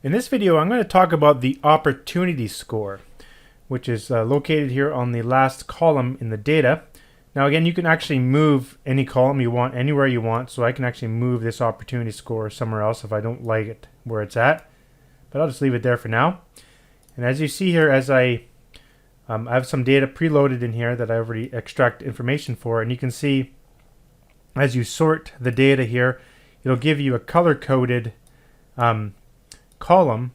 In this video, I'm going to talk about the opportunity score, which is located here on the last column in the data. Now again, you can actually move any column you want anywhere you want, so I can actually move this opportunity score somewhere else if I don't like it where it's at. But I'll just leave it there for now. And as you see here, as I have some data preloaded in here that I already extract information for, and you can see as you sort the data here, it'll give you a color-coded column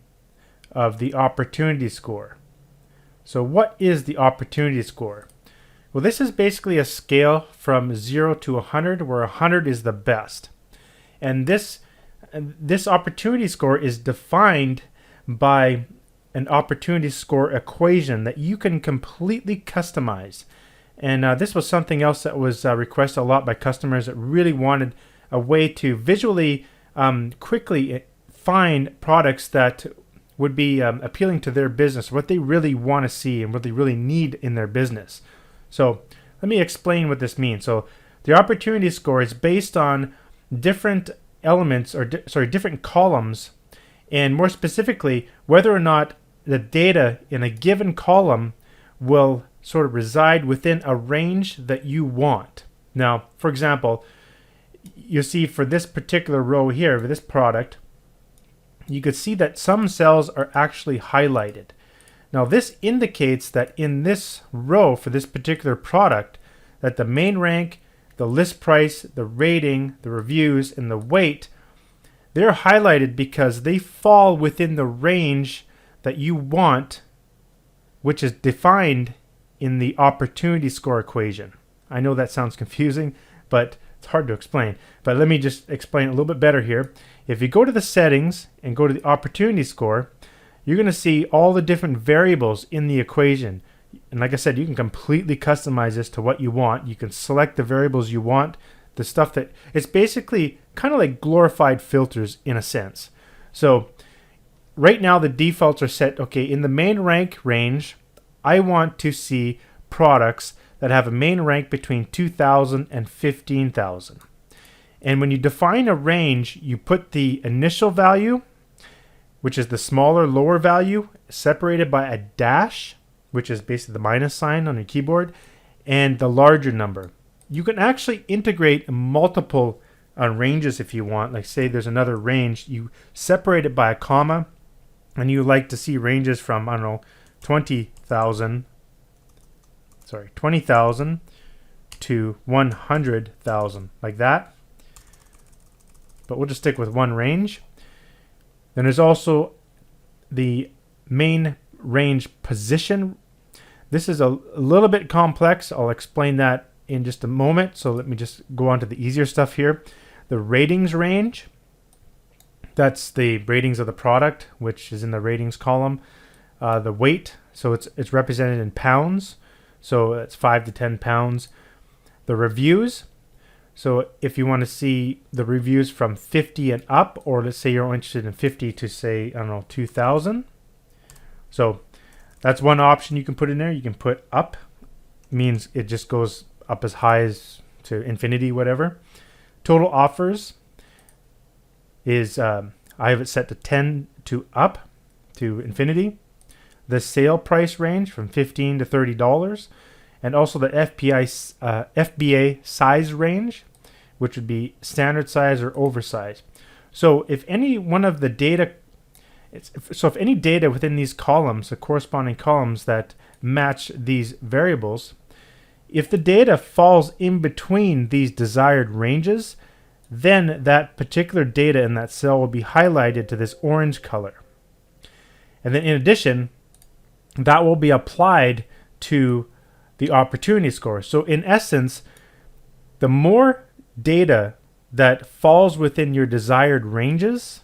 of the opportunity score. So what is the opportunity score? Well, this is basically a scale from 0 to 100, where 100 is the best. And this opportunity score is defined by an opportunity score equation that you can completely customize. And this was something else that was requested a lot by customers that really wanted a way to visually quickly find products that would be appealing to their business, what they really want to see and what they really need in their business. So let me explain what this means. So the opportunity score is based on different elements, or different columns, and more specifically, whether or not the data in a given column will sort of reside within a range that you want. Now, for example, you see for this particular row here, for this product, you could see that some cells are actually highlighted. Now this indicates that in this row for this particular product, that the main rank, the list price, the rating, the reviews, and the weight, they're highlighted because they fall within the range that you want, which is defined in the opportunity score equation. I know that sounds confusing, but it's hard to explain. But let me just explain it a little bit better here. If you go to the settings and go to the opportunity score, you're going to see all the different variables in the equation. And like I said, you can completely customize this to what you want. You can select the variables you want, the stuff that it's basically kind of like glorified filters in a sense. So right now the defaults are set, okay, in the main rank range, I want to see products that have a main rank between 2,000 and 15,000. And when you define a range, you put the initial value, which is the smaller, lower value, separated by a dash, which is basically the minus sign on your keyboard, and the larger number. You can actually integrate multiple ranges if you want. Like say there's another range, you separate it by a comma, and you like to see ranges from, I don't know, 20,000 to 100,000, like that. But we'll just stick with one range. Then there's also the main range position. This is a little bit complex. I'll explain that in just a moment. So let me just go on to the easier stuff here. The ratings range, that's the ratings of the product, which is in the ratings column. The weight, so it's represented in pounds. So it's 5 to 10 pounds. The reviews, so if you want to see the reviews from 50 and up, or let's say you're interested in 50 to say, I don't know, 2,000. So that's one option you can put in there. You can put up, means it just goes up as high as to infinity, whatever. Total offers is, I have it set to 10 to up to infinity. The sale price range from $15 to $30, and also the FBA size range, which would be standard size or oversized. So if any one of the data, if any data within these columns, the corresponding columns that match these variables, if the data falls in between these desired ranges, then that particular data in that cell will be highlighted to this orange color. And then in addition, that will be applied to the opportunity score. So in essence, the more data that falls within your desired ranges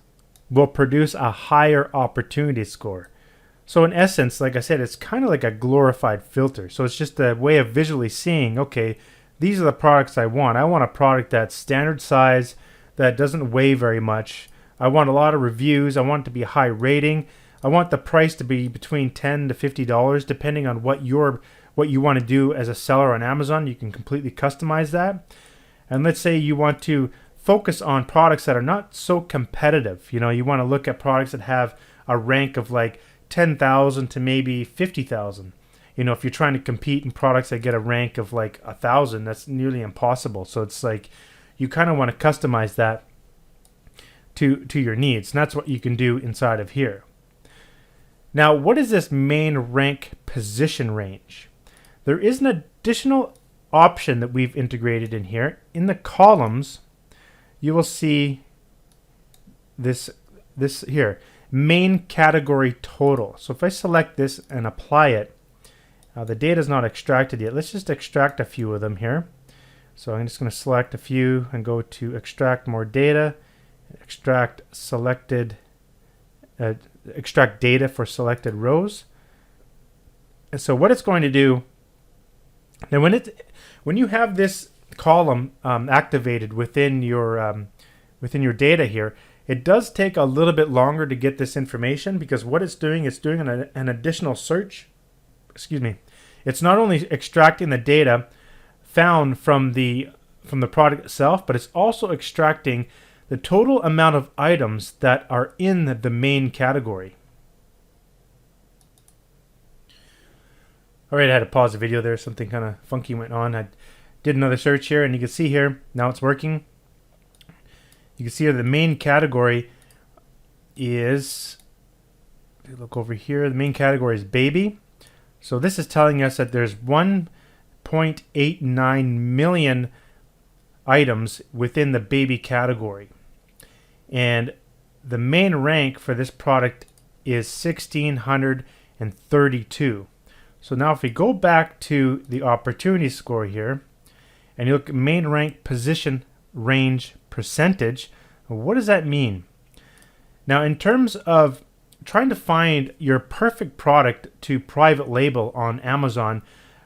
will produce a higher opportunity score. So in essence, like I said, it's kind of like a glorified filter. So it's just a way of visually seeing, okay, these are the products I want. I want a product that's standard size, that doesn't weigh very much. I want a lot of reviews. I want it to be a high rating. I want the price to be between $10 to $50, depending on what you want to do as a seller on Amazon. You can completely customize that. And let's say you want to focus on products that are not so competitive. You know, you want to look at products that have a rank of like 10,000 to maybe 50,000. You know, if you're trying to compete in products that get a rank of like 1,000, that's nearly impossible. So it's like you kind of want to customize that to your needs. And that's what you can do inside of here. Now, what is this main rank position range? There is an additional option that we've integrated in here. In the columns, you will see this here, main category total. So if I select this and apply it, the data is not extracted yet. Let's just extract a few of them here. So I'm just going to select a few and go to extract more data, extract selected, extract data for selected rows. And so what it's going to do, now when you have this column activated within your data here, it does take a little bit longer to get this information, because what it's doing an additional search. Excuse me. It's not only extracting the data found from the product itself, but it's also extracting the total amount of items that are in the main category. All right, I had to pause the video there. Something kind of funky went on. I did another search here, and you can see here, now it's working. You can see here the main category is, if you look over here, the main category is baby. So this is telling us that there's 1.89 million items within the baby category. And the main rank for this product is 1,632. So now if we go back to the opportunity score here, and you look at main rank position range percentage, what does that mean? Now, in terms of trying to find your perfect product to private label on Amazon,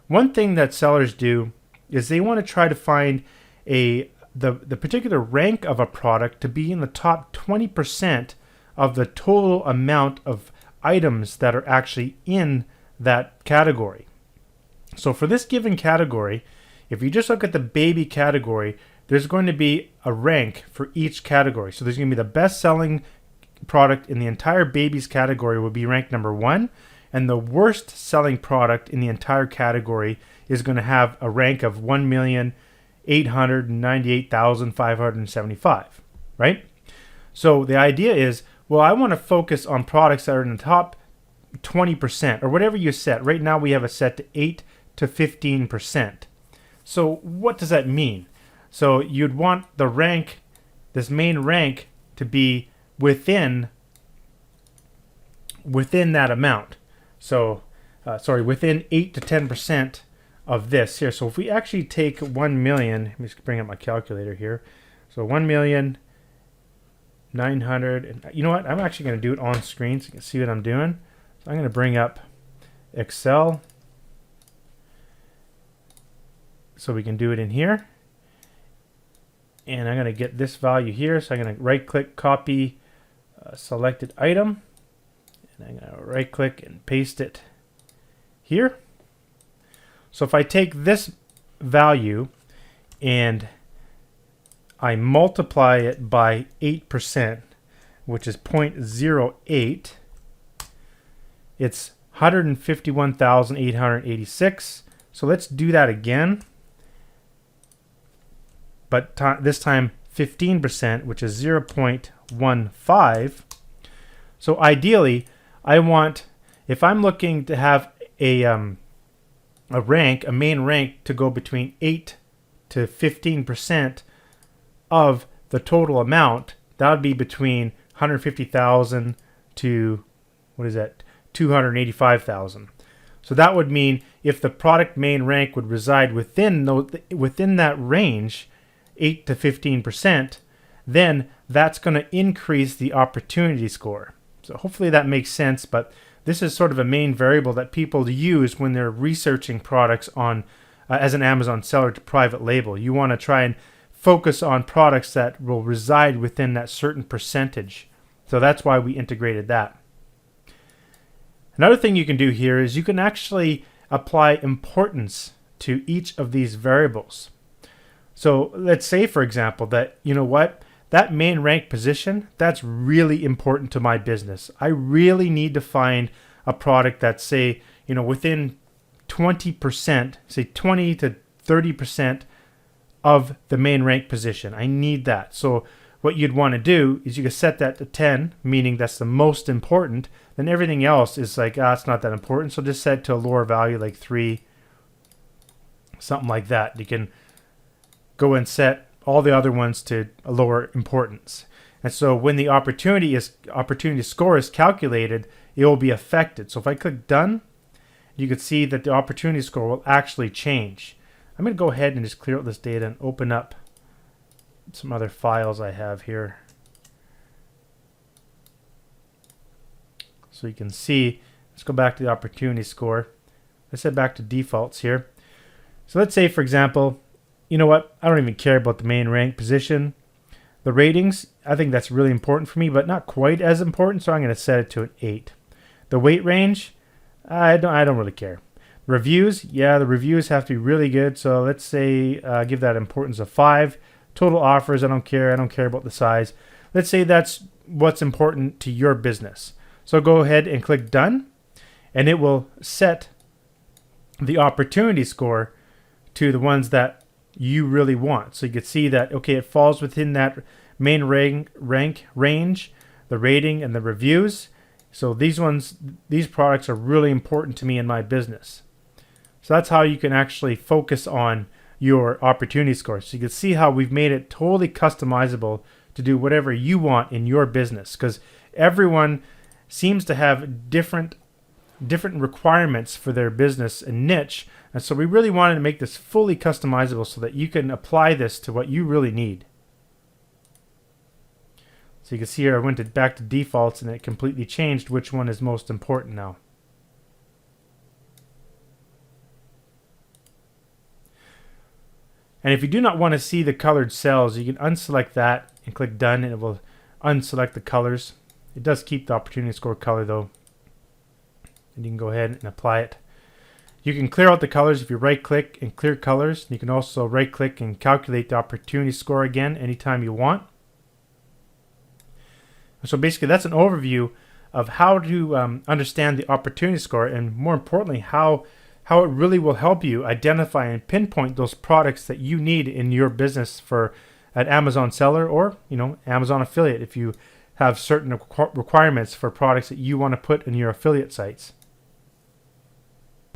one thing that sellers do is they want to try to find the particular rank of a product to be in the top 20% of the total amount of items that are actually in that category. So for this given category, if you just look at the baby category, there's going to be a rank for each category. So there's going to be the best selling product in the entire babies category will be ranked number 1, and the worst selling product in the entire category is going to have a rank of 1,898,575, right? So the idea is, well, I want to focus on products that are in the top 20% or whatever you set. Right now we have it set to 8 to 15%. So what does that mean? So you'd want the rank, this main rank, to be within that amount. So, within 8 to 10% of this here. So if we actually take 1 million, let me just bring up my calculator here. So 1,900,000, and you know what? I'm actually going to do it on screen so you can see what I'm doing. So I'm going to bring up Excel so we can do it in here. And I'm going to get this value here. So I'm going to right click, copy selected item, and I'm going to right click and paste it here. So if I take this value and I multiply it by 8%, which is 0.08, it's 151,886. So let's do that again, but this time 15%, which is 0.15. So ideally, I want, if I'm looking to have a main rank to go between 8 to 15% of the total amount, that would be between 150,000 to, what is that, 285,000. So that would mean if the product main rank would reside within that range, 8 to 15%, then that's going to increase the opportunity score. So hopefully that makes sense, but this is sort of a main variable that people use when they're researching products on as an Amazon seller to private label. You want to try and focus on products that will reside within that certain percentage. So that's why we integrated that. Another thing you can do here is you can actually apply importance to each of these variables. So let's say, for example, that, you know what, that main rank position, that's really important to my business. I really need to find a product that's, say, within 20%, say 20 to 30% of the main rank position. I need that. So what you'd want to do is you can set that to 10, meaning that's the most important. Then everything else is like, it's not that important. So just set it to a lower value, like 3, something like that. You can go and set all the other ones to a lower importance. And so when the opportunity score is calculated, it will be affected. So if I click done, you can see that the opportunity score will actually change. I'm going to go ahead and just clear out this data and open up some other files I have here. So you can see, let's go back to the opportunity score. Let's head back to defaults here. So let's say, for example, you know what? I don't even care about the main rank position. The ratings, I think that's really important for me, but not quite as important, so I'm going to set it to an 8. The weight range, I don't really care. Reviews, yeah, the reviews have to be really good, so let's say give that importance of 5. Total offers, I don't care about the size. Let's say that's what's important to your business. So go ahead and click done, and it will set the opportunity score to the ones that you really want. So you can see that, okay, it falls within that main rank range, the rating and the reviews. So these products are really important to me in my business. So that's how you can actually focus on your opportunity score. So you can see how we've made it totally customizable to do whatever you want in your business, because everyone seems to have different requirements for their business and niche. And so we really wanted to make this fully customizable so that you can apply this to what you really need. So you can see here I went back to defaults and it completely changed which one is most important now. And if you do not want to see the colored cells, you can unselect that and click done, and it will unselect the colors. It does keep the opportunity score color though. And you can go ahead and apply it. You can clear out the colors if you right click and clear colors. You can also right click and calculate the opportunity score again anytime you want. So basically that's an overview of how to understand the opportunity score, and more importantly how it really will help you identify and pinpoint those products that you need in your business for an Amazon seller or Amazon affiliate if you have certain requirements for products that you want to put in your affiliate sites.